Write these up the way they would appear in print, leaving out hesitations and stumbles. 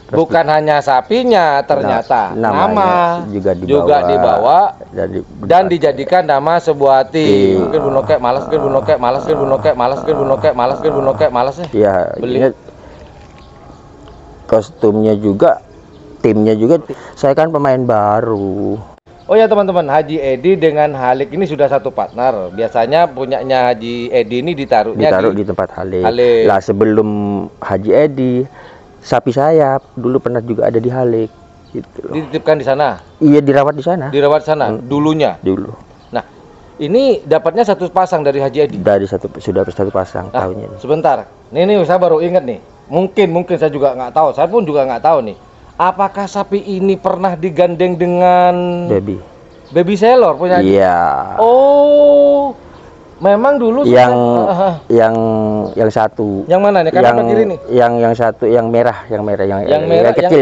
bukan hanya sapinya, ternyata nama juga dibawa dan dijadikan nama sebuah tim. Mungkin Bu Nokek malas, mungkin Bu Nokek malas, mungkin Bu Nokek malas, mungkin Bu Nokek malas, mungkin Bu Nokek malas ya. Beli kostumnya juga, timnya juga. Saya kan pemain baru. Oh ya teman-teman, Haji Edi dengan Halik ini sudah satu partner. Biasanya punyanya Haji Edi ini ditaruh di tempat Halik. Lah sebelum Haji Edi, sapi saya dulu pernah juga ada di Halik. Gitu loh. Dititipkan di sana? Iya, dirawat di sana. Dirawat sana dulunya. Dulu. Nah, ini dapatnya satu pasang dari Haji Edi. Sudah satu pasang tahunnya. Sebentar, nih saya baru ingat nih. Mungkin saya juga nggak tahu. Saya pun juga nggak tahu nih. Apakah sapi ini pernah digandeng dengan baby Sailor punya? Iya. Oh, memang dulu yang satu. Yang mana nih? Kanan atau kiri nih? Yang satu, yang merah, yang kecil,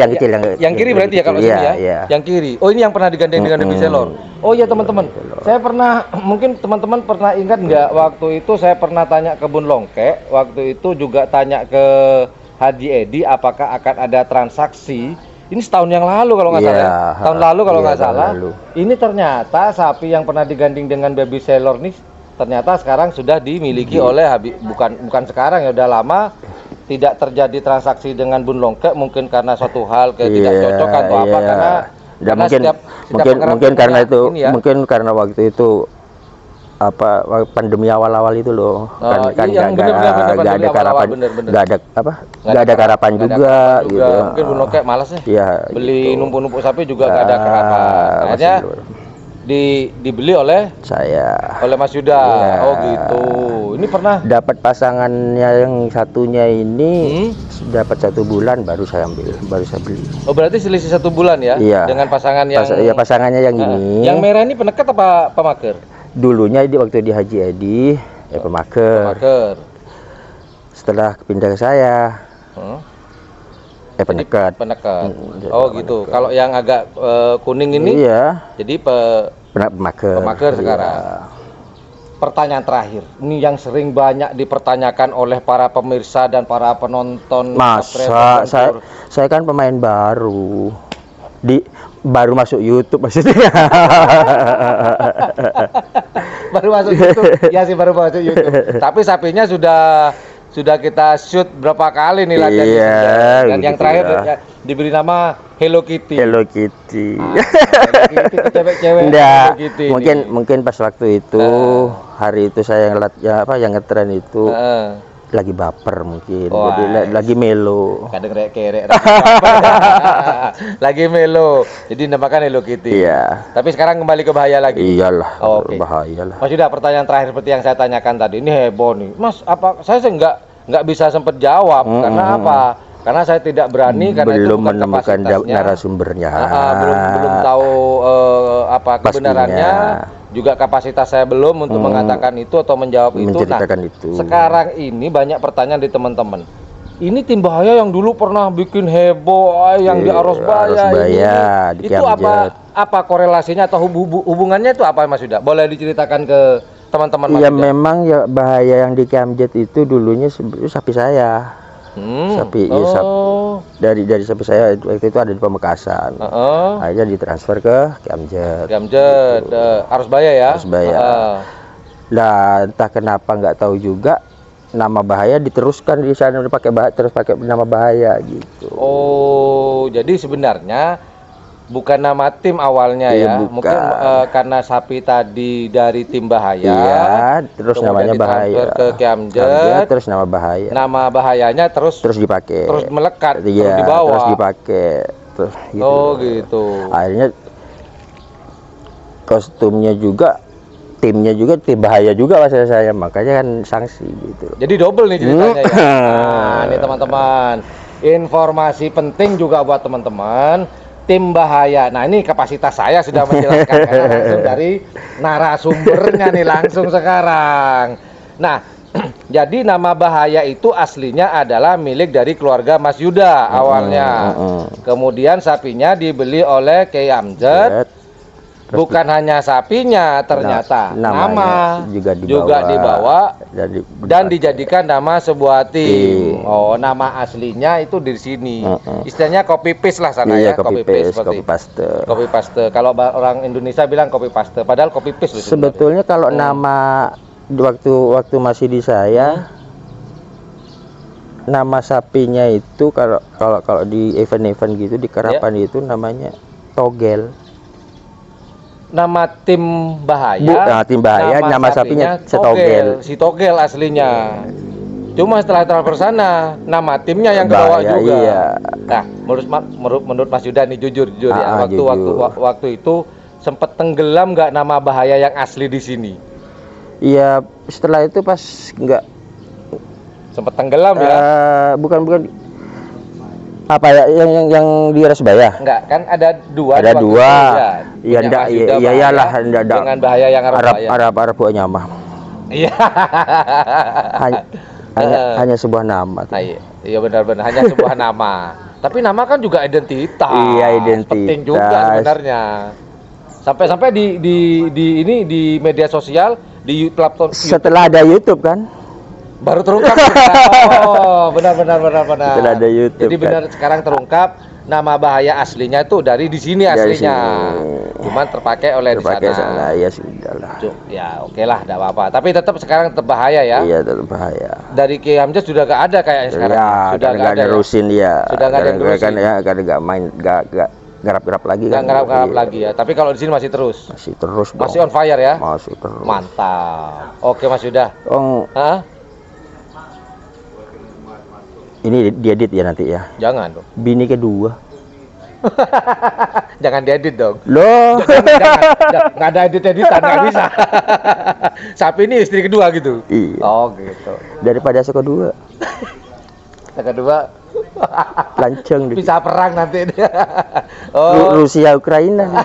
yang kiri berarti ya kalau sini ya. Iya. Yang kiri. Oh, ini yang pernah digandeng dengan baby Sailor. Oh iya teman-teman. Saya pernah, mungkin teman-teman pernah ingat nggak waktu itu saya pernah tanya ke Bun Longke, waktu itu juga tanya ke Haji Edi apakah akan ada transaksi. Ini setahun yang lalu kalau nggak salah. Tahun lalu kalau nggak salah. Ini ternyata sapi yang pernah digandeng dengan baby Sailor nih ternyata sekarang sudah dimiliki oleh bukan sekarang ya, udah lama tidak terjadi transaksi dengan Bun Longke, mungkin karena suatu hal ketidakcocokan atau apa karena mungkin karena itu ya. Mungkin karena waktu itu pandemi awal-awal itu loh, kan nggak ada karapan juga gitu. Mungkin Bu Nokek malas ya, beli gitu. Numpuk-numpuk sapi juga nggak ada karapan, akhirnya dibeli oleh Mas Yuda. Oh gitu. Ini pernah dapat pasangannya yang satunya ini dapat 1 bulan baru saya beli. Oh berarti selisih 1 bulan ya? Iya. Dengan pasangan yang pasangannya yang ini. Yang merah ini penekat apa pemaker? Dulunya waktu di Haji Edi pemaker. Setelah pindah ke saya penekat. Oh gitu. Kalau yang agak kuning ini jadi pemaker sekarang. Pertanyaan terakhir, ini yang sering banyak dipertanyakan oleh para pemirsa dan para penonton. Masa saya kan pemain baru, baru masuk YouTube maksudnya. Baru masuk YouTube, ya sih baru masuk YouTube. Tapi sapinya sudah kita shoot berapa kali nih latihan. Iya. Dan yang terakhir diberi nama Hello Kitty. Hello Kitty. Cewek-cewek. Mungkin pas waktu itu hari itu saya yang ngetren itu. Lagi baper mungkin, jadi lagi melo. Kadang kerek lagi melo, jadi namakan Hello Kitty. Iya. Tapi sekarang kembali ke bahaya lagi. Iyalah. Bahaya lah. Mas Yuda, pertanyaan terakhir seperti yang saya tanyakan tadi, ini heboh nih, Mas. Saya sih nggak bisa sempat jawab karena apa? Karena saya tidak berani karena belum itu bukan menemukan narasumbernya. Belum tahu apa kebenarannya. Juga kapasitas saya belum untuk mengatakan itu atau menjawab itu. Sekarang ini banyak pertanyaan di teman-teman. Ini tim bahaya yang dulu pernah bikin heboh, yang di Arosbaya ini. Itu apa korelasinya atau hubungannya itu apa Mas Yuda? Boleh diceritakan ke teman-teman Mas Yuda? Memang ya bahaya yang di Kiamjet itu dulunya sapi saya. Dari sapi saya waktu itu ada di Pamekasan. Akhirnya ditransfer ke Kiamjet. Arosbaya ya. Arosbaya. Nah, entah kenapa nggak tahu juga nama bahaya diteruskan di sana pakai nama bahaya gitu. Oh, jadi sebenarnya bukan nama tim awalnya ya, mungkin karena sapi tadi dari tim bahaya. Iya, terus namanya bahaya. Ke Kiamjet, terus nama bahaya. Nama bahayanya terus dipakai. Terus melekat, terus dibawa. Terus dipakai. Gitu. Oh gitu. Akhirnya kostumnya juga, timnya juga tim bahaya juga maksud saya, makanya kan sanksi gitu. Jadi double nih ceritanya ya. Nah, ini teman-teman, informasi penting juga buat teman-teman. Tim bahaya. Nah ini kapasitas saya sudah menjelaskan langsung dari narasumbernya nih langsung sekarang. Nah jadi nama bahaya itu aslinya adalah milik dari keluarga Mas Yuda awalnya. Kemudian sapinya dibeli oleh Kiamjet bukan hanya sapinya, ternyata nama juga dibawa dan dijadikan nama sebuah tim. Oh, nama aslinya itu di sini. Istilahnya copy paste lah sana ya, copy paste. Kalau orang Indonesia bilang copy paste, padahal copy paste. Sebetulnya kalau nama waktu masih di saya, nama sapinya itu kalau di event-event gitu di Karapan itu namanya Togel. Nama tim bahaya, tim bahaya, nama sapinya Togel. Si Togel aslinya. Cuma setelah transfer sana, nama timnya yang kebawa juga. Iya. Nah, menurut Mas Yuda nih jujur ya, waktu itu sempat tenggelam nggak nama bahaya yang asli di sini? Iya, setelah itu pas nggak sempat tenggelam ya? Bukan. Apa ya yang di Rasbaya? Enggak, kan ada dua. Ada dua. Iya, iyalah, enggak dengan bahaya yang Arab buahnya mah. Iya. hanya sebuah nama. Iya benar-benar hanya sebuah nama. Tapi nama kan juga identitas. Iya, identitas. Penting juga sebenarnya. Sampai-sampai di media sosial, di platform setelah ada YouTube kan? Baru terungkap. Oh, benar. Setelah ada YouTube. Jadi benar sekarang terungkap nama bahaya aslinya itu dari di sini aslinya. Cuman terpakai oleh di sana. Ya sudahlah. Ya, oke lah, enggak apa-apa. Tapi tetap sekarang tetap bahaya ya. Iya, tetap bahaya. Dari Ki Hamzah sudah enggak ada kayaknya sekarang. Ya, sudah enggak ada rusin ya. Sudah enggak ada rusin. Kan enggak main, enggak garap-garap lagi kan. Enggak garap-garap lagi ya. Tapi kalau di sini masih terus. Masih terus dong. Masih on fire ya? Masih terus. Mantap. Oke, Mas Yuda. Ini diedit ya nanti ya? Jangan dong. Bini kedua. Jangan diedit dong. Loh. Jangan, nggak ada editan, nggak bisa. Sapi ini istri kedua gitu. Iya. Oh gitu. Daripada kedua. Kedua. Lanceng. Bisa perang nanti. Rusia Ukraina.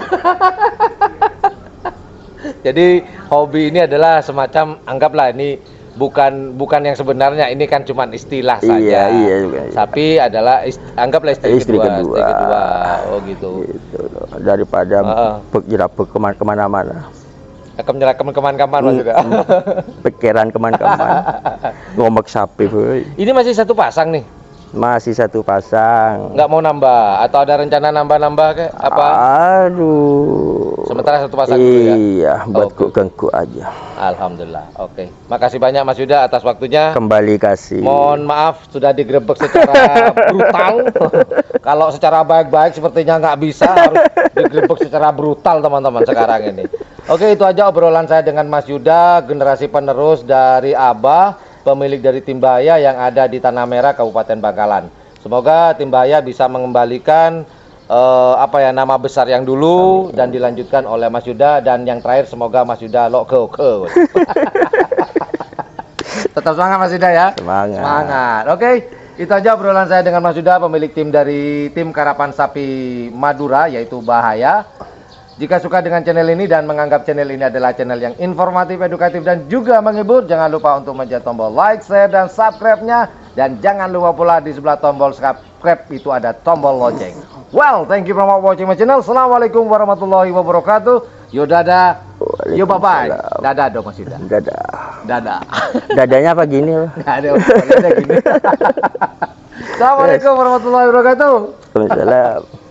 Jadi hobi ini adalah semacam, anggaplah ini bukan yang sebenarnya, ini kan cuma istilah saja. Iya. Sapi adalah anggaplah istri kedua. Oh gitu. Daripada berjerapuk kemana-mana. Akan menyerahkan kemana-mana juga. Pikiran kemana-mana. Ngomong sapi. Ini masih satu pasang nih. Masih satu pasang. Nggak mau nambah atau ada rencana nambah kayak apa? Aduh. Sementara satu pasang dulu ya. Iya, buat ganggu aja. Alhamdulillah. Oke. Makasih banyak Mas Yuda atas waktunya. Kembali kasih. Mohon maaf sudah digerebek secara brutal. Kalau secara baik-baik sepertinya nggak bisa, harus digerebek secara brutal teman-teman sekarang ini. Oke, itu aja obrolan saya dengan Mas Yuda, generasi penerus dari Abah, pemilik dari Tim Bahaya yang ada di Tanah Merah, Kabupaten Bangkalan. Semoga Tim Bahaya bisa mengembalikan nama besar yang dulu dan dilanjutkan oleh Mas Yuda, dan yang terakhir semoga Mas Yuda oke. Tetap semangat Mas Yuda ya. Semangat. Oke, itu aja obrolan saya dengan Mas Yuda, pemilik tim dari tim Karapan Sapi Madura yaitu Bahaya. Jika suka dengan channel ini dan menganggap channel ini adalah channel yang informatif, edukatif, dan juga menghibur, jangan lupa untuk mencet tombol like, share, dan subscribe-nya. Dan jangan lupa pula di sebelah tombol subscribe itu ada tombol lonceng. Well, thank you for watching my channel. Assalamualaikum warahmatullahi wabarakatuh. Yo dadah. Yo bye-bye. Dadah dong Mas Yuda. Dadah. Dadanya apa gini? Ada gini. Assalamualaikum warahmatullahi wabarakatuh. Waalaikumsalam.